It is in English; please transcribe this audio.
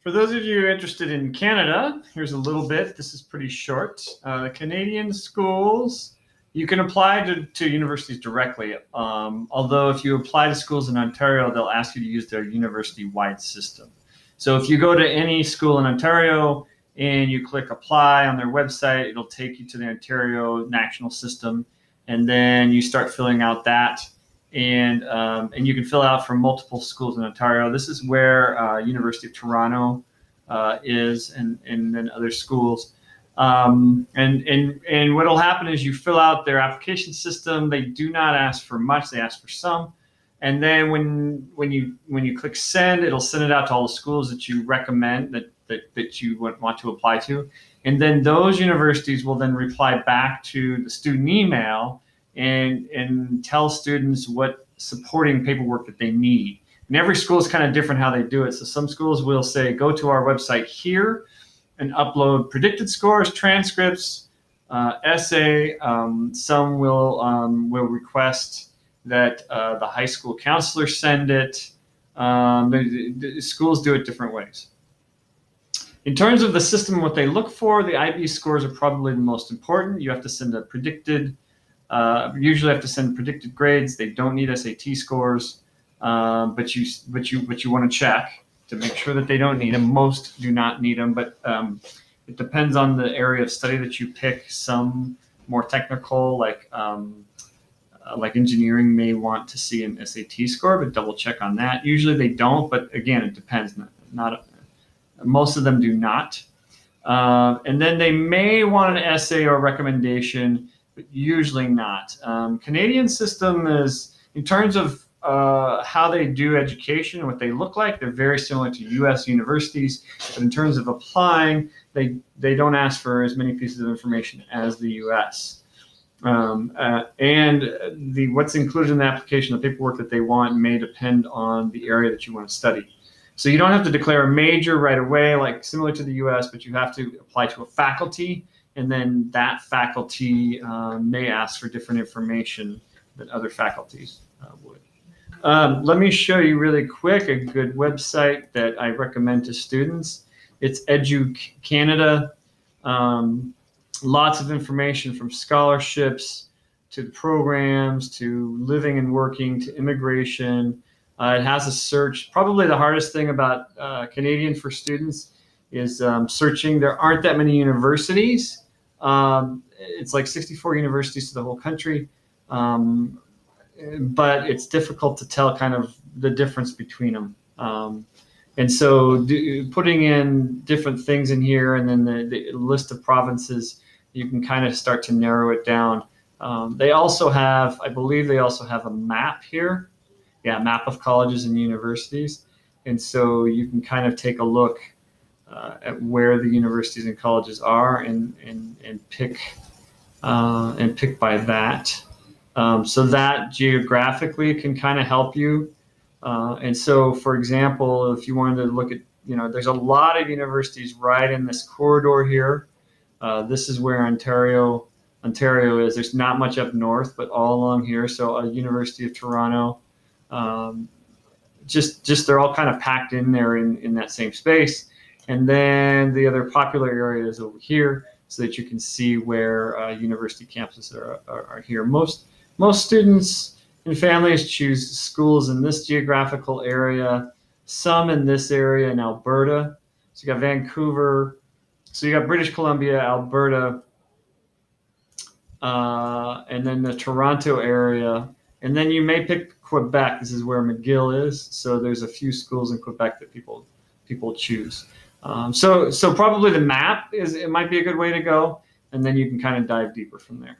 For those of you interested in Canada, here's a little bit. This is pretty short. Canadian schools, you can apply to universities directly. Although if you apply to schools in Ontario, they'll ask you to use their university-wide system. So if you go to any school in Ontario and you click apply on their website, it'll take you to the Ontario national system. And then you start filling out that. And you can fill out from multiple schools in Ontario. This is where University of Toronto is, and then other schools. And what will happen is you fill out their application system. They do not ask for much; they ask for some. And then when you click send, it'll send it out to all the schools that you recommend that you want to apply to. And then those universities will then reply back to the student email and tell students what supporting paperwork that they need. And every school is kind of different how they do it. So some schools will say, go to our website here and upload predicted scores, transcripts, essay. Some will request that the high school counselor send it. The schools do it different ways. In terms of the system, what they look for, the IB scores are probably the most important. You have to send a predicted usually have to send predicted grades. They don't need SAT scores, but you want to check to make sure that they don't need them. Most do not need them, but it depends on the area of study that you pick. Some more technical, like engineering, may want to see an SAT score, but double check on that. Usually they don't, but again, it depends. Most of them do not. And then they may want an essay or recommendation, but usually not. Canadian system is, in terms of how they do education and what they look like, they're very similar to U.S. universities. But in terms of applying, they don't ask for as many pieces of information as the U.S. And what's included in the application, the paperwork that they want, may depend on the area that you want to study. So you don't have to declare a major right away, like similar to the U.S., but you have to apply to a faculty. And then that faculty may ask for different information than other faculties would. Let me show you really quick a good website that I recommend to students. It's EduCanada. Lots of information from scholarships to the programs to living and working to immigration. It has a search. Probably the hardest thing about Canadian for students is searching. There aren't that many universities. It's like 64 universities to the whole country, but it's difficult to tell kind of the difference between them. And so putting in different things in here and then the list of provinces, you can kind of start to narrow it down. They also have, I believe they also have a map here. Yeah, map of colleges and universities. And so you can kind of take a look at where the universities and colleges are and pick by that. So that geographically can kind of help you. And so, for example, if you wanted to look at, there's a lot of universities right in this corridor here. This is where Ontario is. There's not much up north, but all along here. So University of Toronto, just they're all kind of packed in there in that same space. And then the other popular area is over here, so that you can see where university campuses are here. Most students and families choose schools in this geographical area, some in this area in Alberta. So you got Vancouver, so you got British Columbia, Alberta, and then the Toronto area. And then you may pick Quebec. This is where McGill is. So there's a few schools in Quebec that people choose. So probably the map it might be a good way to go, and then you can kind of dive deeper from there.